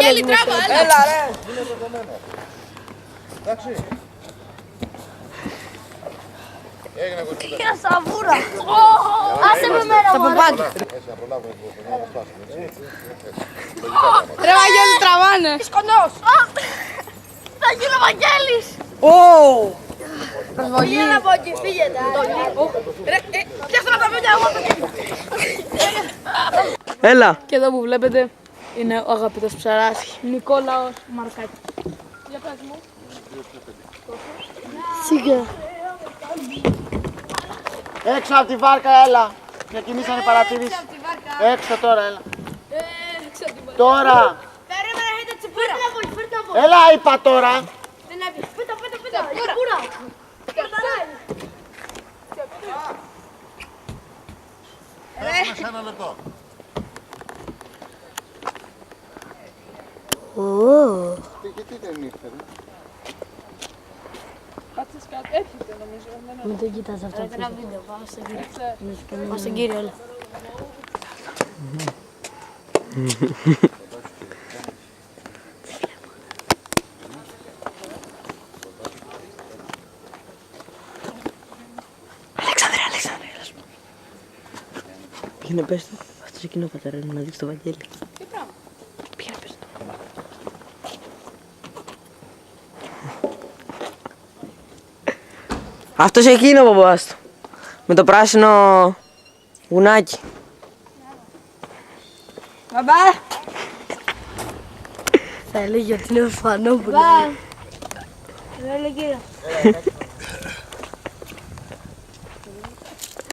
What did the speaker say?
Βαγγέλη, τράβα, Έλα ρε. Είναι το κομμένο. Εντάξει. Έγινε κοτσίδα. Και σαβούρα. Άσε με μέρα μου. Έτσι να προλάβουμε να το σπάσουμε. Ρε Βαγγέλη, τραβάνε. Είσαι κοντός. Θα γίνει ο Βαγγέλης. Πήγαινε από εκεί, φύγετε. Πιάστε να τα παιδιά, εγώ Έλα. Και εδώ που βλέπετε είναι ο αγαπητός ψαράς Νικόλαος Μαρκάκη. Για πες μου. Σίγουρα. Έξω από τη βάρκα, έλα. Ξεκινήσανε οι παρατηρήσεις. Έξω τώρα, έλα. Τώρα. Περίμενε, έχετε τσιπούρα. Φέρτε από. Έλα, είπα τώρα. Δεν έπιε. Πίτα. Τσιπούρα. Έχουμε σε ένα λεπτό. Γιατί δεν ήρθε, ρε. Κάτσες κάτι, έρχεται νομίζω. Μην το κοιτάς αυτό. Ένα βίντεο, πάω στον κύριο. Πάω στον κύριο, έλα. Αλέξανδρε, έλα σου. Πήγαινε πες του. Αυτός εκείνο ο πατέρα μου να δείξει το Βαγγέλη. Τι πράγμα. Πήγαινε πες του. Αυτός εκείνο ο παπάς του. Με το πράσινο γουνάκι. Μπαμπά. Θα έλεγε ότι είναι ορφανό που Μπαμπά. Δεν λέει κύριε.